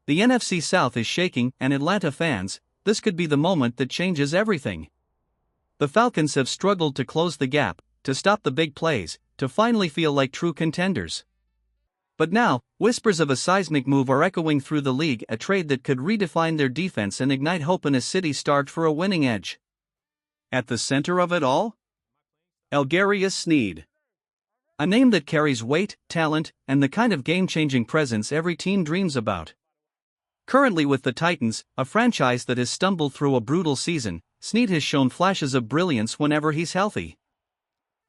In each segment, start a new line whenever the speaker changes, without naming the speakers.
The NFC South is shaking, and Atlanta fans, this could be the moment that changes everything. The Falcons have struggled to close the gap, to stop the big plays, to finally feel like true contenders. But now, whispers of a seismic move are echoing through the league, a trade that could redefine their defense and ignite hope in a city starved for a winning edge. At the center of it all? Elgarius Sneed. A name that carries weight, talent, and the kind of game-changing presence every team dreams about. Currently with the Titans, a franchise that has stumbled through a brutal season, Sneed has shown flashes of brilliance whenever he's healthy.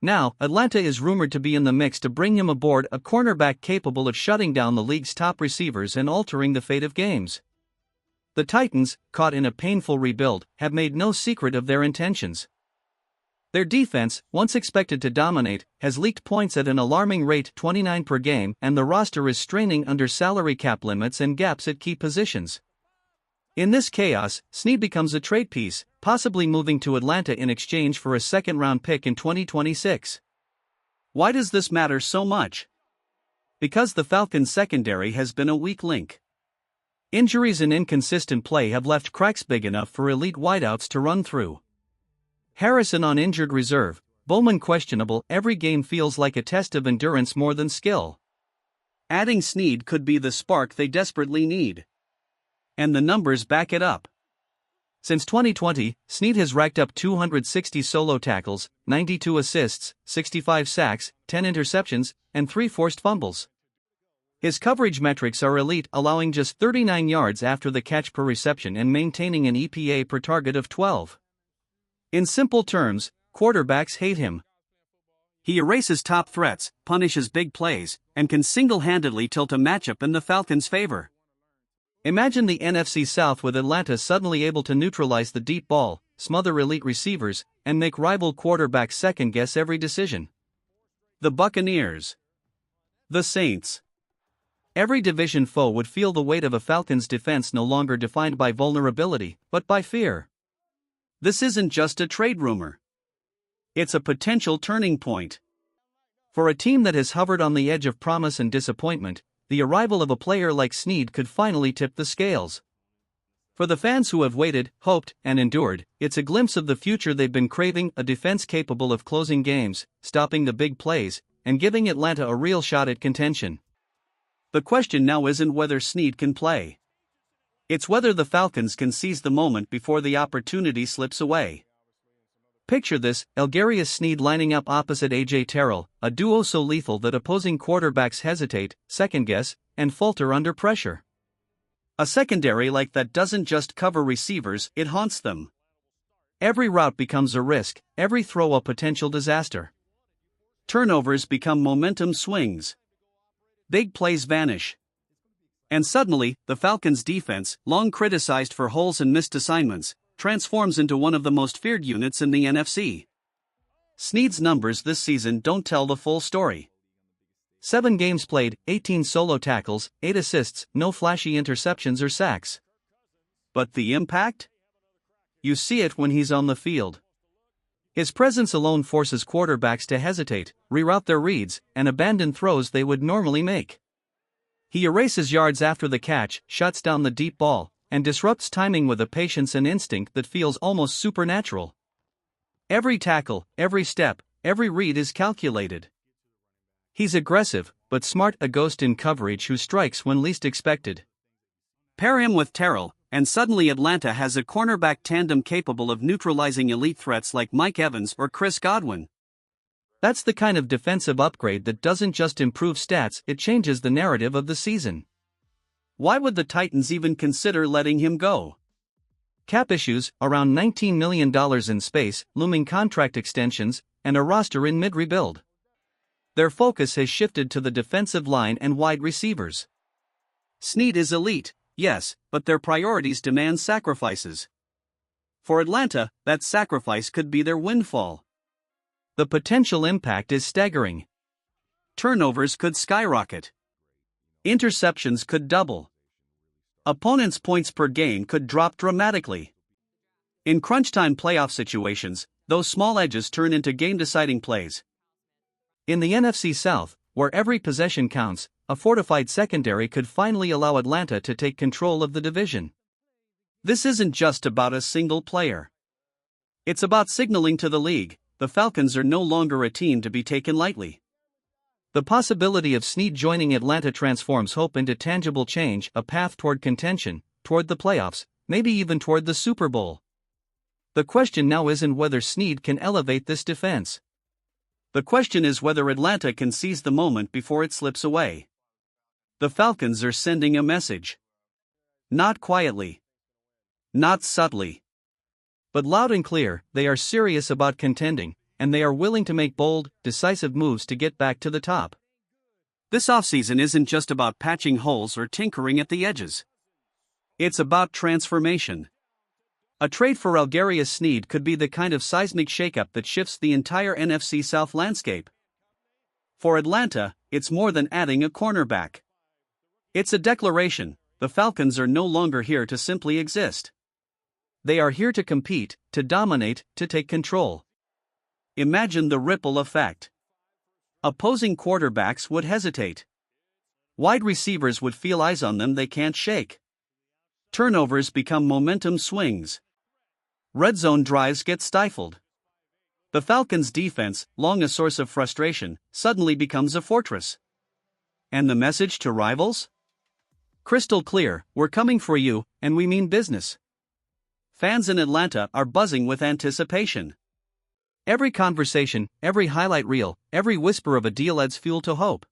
Now, Atlanta is rumored to be in the mix to bring him aboard, a cornerback capable of shutting down the league's top receivers and altering the fate of games. The Titans, caught in a painful rebuild, have made no secret of their intentions. Their defense, once expected to dominate, has leaked points at an alarming rate, 29 per game, and the roster is straining under salary cap limits and gaps at key positions. In this chaos, Sneed becomes a trade piece, possibly moving to Atlanta in exchange for a second-round pick in 2026. Why does this matter so much? Because the Falcons' secondary has been a weak link. Injuries and inconsistent play have left cracks big enough for elite wideouts to run through. Harrison on injured reserve, Bowman questionable, every game feels like a test of endurance more than skill. Adding Sneed could be the spark they desperately need. And the numbers back it up. Since 2020, Sneed has racked up 260 solo tackles, 92 assists, 65 sacks, 10 interceptions, and 3 forced fumbles. His coverage metrics are elite, allowing just 39 yards after the catch per reception and maintaining an EPA per target of 12. In simple terms, quarterbacks hate him. He erases top threats, punishes big plays, and can single-handedly tilt a matchup in the Falcons' favor. Imagine the NFC South with Atlanta suddenly able to neutralize the deep ball, smother elite receivers, and make rival quarterbacks second-guess every decision. The Buccaneers. The Saints. Every division foe would feel the weight of a Falcons defense no longer defined by vulnerability, but by fear. This isn't just a trade rumor. It's a potential turning point. For a team that has hovered on the edge of promise and disappointment, the arrival of a player like Sneed could finally tip the scales. For the fans who have waited, hoped, and endured, it's a glimpse of the future they've been craving, a defense capable of closing games, stopping the big plays, and giving Atlanta a real shot at contention. The question now isn't whether Sneed can play. It's whether the Falcons can seize the moment before the opportunity slips away. Picture this, Elgarius Sneed lining up opposite A.J. Terrell, a duo so lethal that opposing quarterbacks hesitate, second-guess, and falter under pressure. A secondary like that doesn't just cover receivers, it haunts them. Every route becomes a risk, every throw a potential disaster. Turnovers become momentum swings. Big plays vanish. And suddenly, the Falcons' defense, long criticized for holes and missed assignments, transforms into one of the most feared units in the NFC. Sneed's numbers this season don't tell the full story. 7 games played, 18 solo tackles, 8 assists, no flashy interceptions or sacks. But the impact? You see it when he's on the field. His presence alone forces quarterbacks to hesitate, reroute their reads, and abandon throws they would normally make. He erases yards after the catch, shuts down the deep ball, and disrupts timing with a patience and instinct that feels almost supernatural. Every tackle, every step, every read is calculated. He's aggressive, but smart, a ghost in coverage who strikes when least expected. Pair him with Terrell, and suddenly Atlanta has a cornerback tandem capable of neutralizing elite threats like Mike Evans or Chris Godwin. That's the kind of defensive upgrade that doesn't just improve stats, it changes the narrative of the season. Why would the Titans even consider letting him go? Cap issues, around $19 million in space, looming contract extensions, and a roster in mid-rebuild. Their focus has shifted to the defensive line and wide receivers. Sneed is elite, yes, but their priorities demand sacrifices. For Atlanta, that sacrifice could be their windfall. The potential impact is staggering. Turnovers could skyrocket. Interceptions could double. Opponents' points per game could drop dramatically. In crunch-time playoff situations, those small edges turn into game-deciding plays. In the NFC South, where every possession counts, a fortified secondary could finally allow Atlanta to take control of the division. This isn't just about a single player. It's about signaling to the league, the Falcons are no longer a team to be taken lightly. The possibility of Sneed joining Atlanta transforms hope into tangible change, a path toward contention, toward the playoffs, maybe even toward the Super Bowl. The question now isn't whether Sneed can elevate this defense. The question is whether Atlanta can seize the moment before it slips away. The Falcons are sending a message. Not quietly. Not subtly. But loud and clear, they are serious about contending, and they are willing to make bold, decisive moves to get back to the top. This offseason isn't just about patching holes or tinkering at the edges. It's about transformation. A trade for Elgarius Sneed could be the kind of seismic shakeup that shifts the entire NFC South landscape. For Atlanta, it's more than adding a cornerback. It's a declaration: the Falcons are no longer here to simply exist. They are here to compete, to dominate, to take control. Imagine the ripple effect. Opposing quarterbacks would hesitate. Wide receivers would feel eyes on them they can't shake. Turnovers become momentum swings. Red zone drives get stifled. The Falcons' defense, long a source of frustration, suddenly becomes a fortress. And the message to rivals? Crystal clear: we're coming for you, and we mean business. Fans in Atlanta are buzzing with anticipation. Every conversation, every highlight reel, every whisper of a deal adds fuel to hope.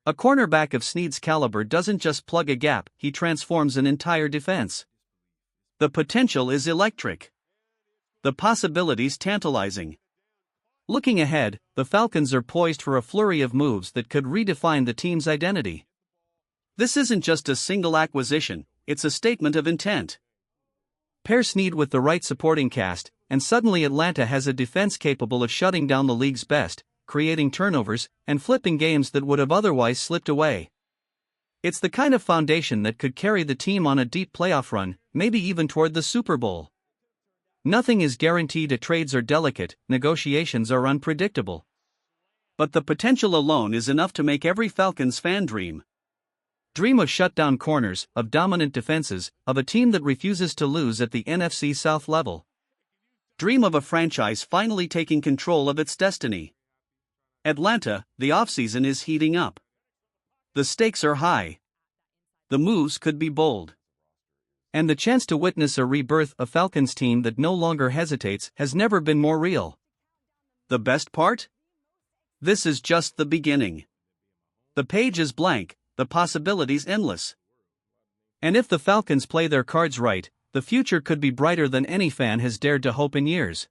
A cornerback of Sneed's caliber doesn't just plug a gap, he transforms an entire defense. The potential is electric. The possibilities tantalizing. Looking ahead, the Falcons are poised for a flurry of moves that could redefine the team's identity. This isn't just a single acquisition, it's a statement of intent. Pair Sneed with the right supporting cast, and suddenly Atlanta has a defense capable of shutting down the league's best, creating turnovers, and flipping games that would have otherwise slipped away. It's the kind of foundation that could carry the team on a deep playoff run, maybe even toward the Super Bowl. Nothing is guaranteed, trades are delicate, negotiations are unpredictable. But the potential alone is enough to make every Falcons fan dream. Dream of shutdown corners, of dominant defenses, of a team that refuses to lose at the NFC South level. Dream of a franchise finally taking control of its destiny. Atlanta, the offseason is heating up. The stakes are high. The moves could be bold. And the chance to witness a rebirth, a Falcons team that no longer hesitates, has never been more real. The best part? This is just the beginning. The page is blank, the possibilities endless. And if the Falcons play their cards right, the future could be brighter than any fan has dared to hope in years.